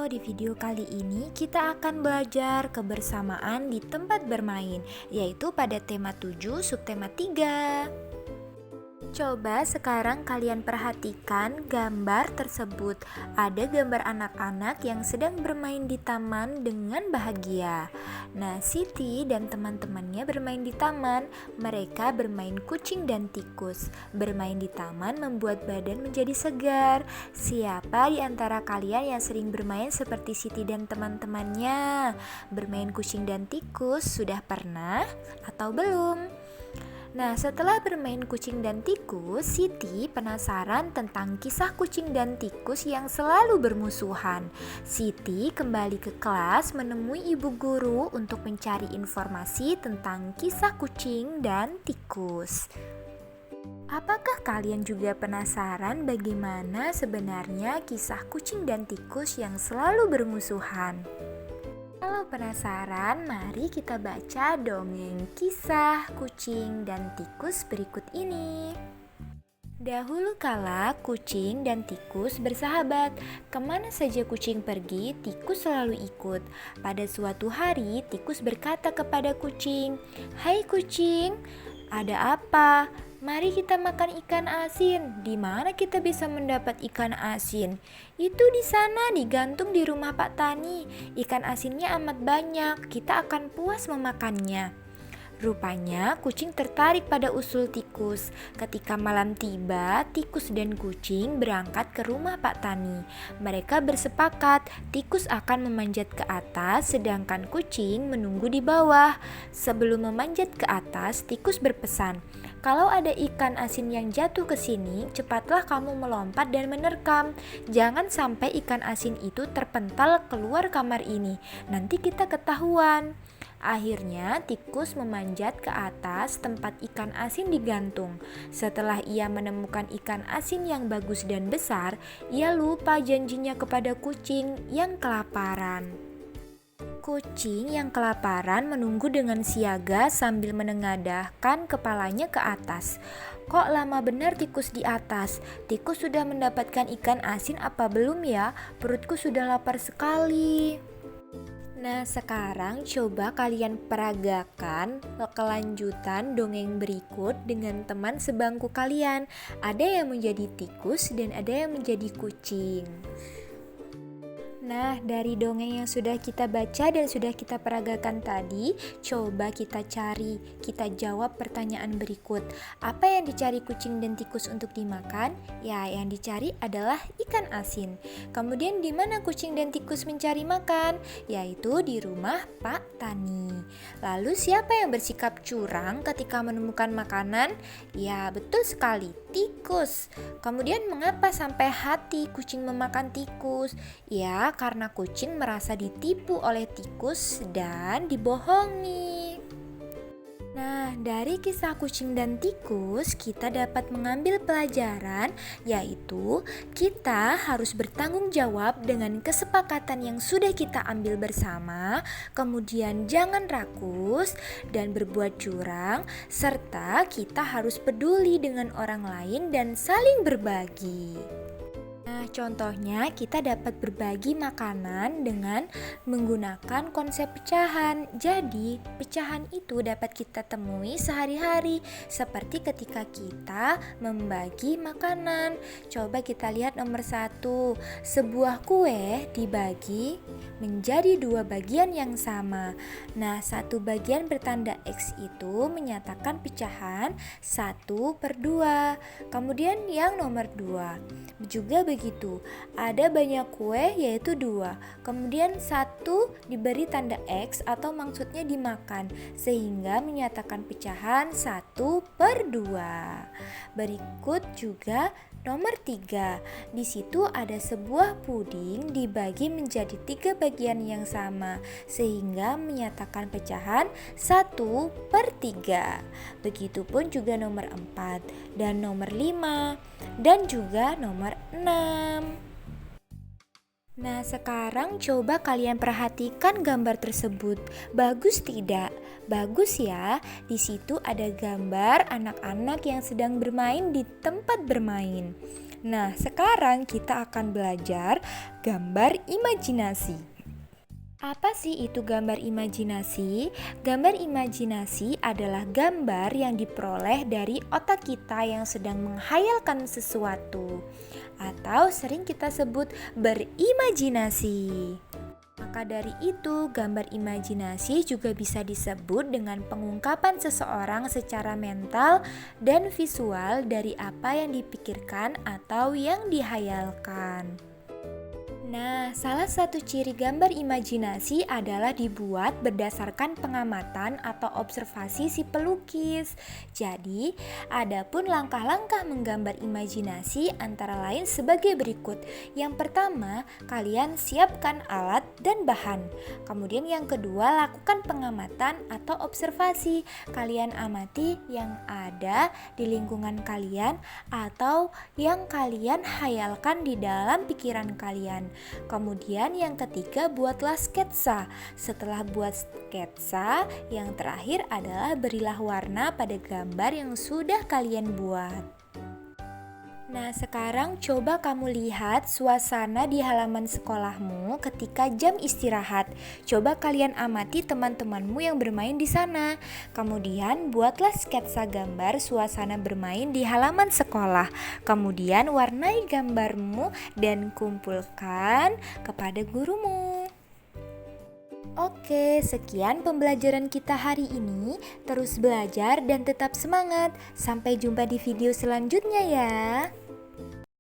Di video kali ini kita akan belajar kebersamaan di tempat bermain, yaitu pada tema 7, subtema 3. Coba sekarang kalian perhatikan gambar tersebut. Ada gambar anak-anak yang sedang bermain di taman dengan bahagia. Nah, Siti dan teman-temannya bermain di taman. Mereka bermain kucing dan tikus. Bermain di taman membuat badan menjadi segar. Siapa di antara kalian yang sering bermain seperti Siti dan teman-temannya? Bermain kucing dan tikus sudah pernah atau belum? Nah, setelah bermain kucing dan tikus, Siti penasaran tentang kisah kucing dan tikus yang selalu bermusuhan. Siti kembali ke kelas menemui ibu guru untuk mencari informasi tentang kisah kucing dan tikus. Apakah kalian juga penasaran bagaimana sebenarnya kisah kucing dan tikus yang selalu bermusuhan? Kalau penasaran, mari kita baca dongeng kisah kucing dan tikus berikut ini. Dahulu kala, kucing dan tikus bersahabat. Kemana saja kucing pergi, tikus selalu ikut. Pada suatu hari, tikus berkata kepada kucing, "Hai kucing, ada apa? Mari kita makan ikan asin. Di mana kita bisa mendapat ikan asin?" "Itu di sana, digantung di rumah Pak Tani. Ikan asinnya amat banyak, kita akan puas memakannya." Rupanya kucing tertarik pada usul tikus. Ketika malam tiba, tikus dan kucing berangkat ke rumah Pak Tani. Mereka bersepakat tikus akan memanjat ke atas, sedangkan kucing menunggu di bawah. Sebelum memanjat ke atas, tikus berpesan, "Kalau ada ikan asin yang jatuh ke sini, cepatlah kamu melompat dan menerkam. Jangan sampai ikan asin itu terpental keluar kamar ini. Nanti kita ketahuan." Akhirnya tikus memanjat ke atas tempat ikan asin digantung. Setelah ia menemukan ikan asin yang bagus dan besar, ia lupa janjinya kepada kucing yang kelaparan. Kucing yang kelaparan menunggu dengan siaga sambil menengadahkan kepalanya ke atas. "Kok lama benar tikus di atas? Tikus sudah mendapatkan ikan asin apa belum ya? Perutku sudah lapar sekali." Nah, sekarang coba kalian peragakan kelanjutan dongeng berikut dengan teman sebangku kalian. Ada yang menjadi tikus dan ada yang menjadi kucing. Nah, dari dongeng yang sudah kita baca dan sudah kita peragakan tadi, coba kita cari, kita jawab pertanyaan berikut. Apa yang dicari kucing dan tikus untuk dimakan? Ya, yang dicari adalah ikan asin. Kemudian di mana kucing dan tikus mencari makan? Yaitu di rumah Pak Tani. Lalu siapa yang bersikap curang ketika menemukan makanan? Ya, betul sekali, tikus. Kemudian mengapa sampai hati kucing memakan tikus? Ya, karena kucing merasa ditipu oleh tikus dan dibohongi. Nah, dari kisah kucing dan tikus, kita dapat mengambil pelajaran, yaitu kita harus bertanggung jawab dengan kesepakatan yang sudah kita ambil bersama, kemudian jangan rakus dan berbuat curang, serta kita harus peduli dengan orang lain dan saling berbagi. Nah, contohnya kita dapat berbagi makanan dengan menggunakan konsep pecahan. Jadi, pecahan itu dapat kita temui sehari-hari, seperti ketika kita membagi makanan. Coba kita lihat nomor 1. Sebuah kue dibagi menjadi 2 bagian yang sama. Nah, 1 bagian bertanda X itu menyatakan pecahan 1/2. Kemudian yang nomor 2 juga begitu, ada banyak kue yaitu 2, kemudian 1 diberi tanda X atau maksudnya dimakan, sehingga menyatakan pecahan 1/2. Berikut juga nomor 3, di situ ada sebuah puding dibagi menjadi 3 bagian yang sama, sehingga menyatakan pecahan 1/3. Begitupun juga nomor 4 dan nomor 5 dan juga nomor 6. Nah, sekarang coba kalian perhatikan gambar tersebut. Bagus tidak? Bagus ya. Di situ ada gambar anak-anak yang sedang bermain di tempat bermain. Nah, sekarang kita akan belajar gambar imajinasi. Apa sih itu gambar imajinasi? Gambar imajinasi adalah gambar yang diperoleh dari otak kita yang sedang menghayalkan sesuatu, atau sering kita sebut berimajinasi. Maka dari itu, gambar imajinasi juga bisa disebut dengan pengungkapan seseorang secara mental dan visual dari apa yang dipikirkan atau yang dihayalkan. Nah, salah satu ciri gambar imajinasi adalah dibuat berdasarkan pengamatan atau observasi si pelukis. Jadi, adapun langkah-langkah menggambar imajinasi antara lain sebagai berikut. Yang pertama, kalian siapkan alat dan bahan. Kemudian yang kedua, lakukan pengamatan atau observasi. Kalian amati yang ada di lingkungan kalian atau yang kalian hayalkan di dalam pikiran kalian. Kemudian yang ketiga, buatlah sketsa. Setelah buat sketsa, yang terakhir adalah berilah warna pada gambar yang sudah kalian buat. Nah, sekarang coba kamu lihat suasana di halaman sekolahmu ketika jam istirahat. Coba kalian amati teman-temanmu yang bermain di sana. Kemudian buatlah sketsa gambar suasana bermain di halaman sekolah. Kemudian warnai gambarmu dan kumpulkan kepada gurumu. Oke, sekian pembelajaran kita hari ini. Terus belajar dan tetap semangat. Sampai jumpa di video selanjutnya ya.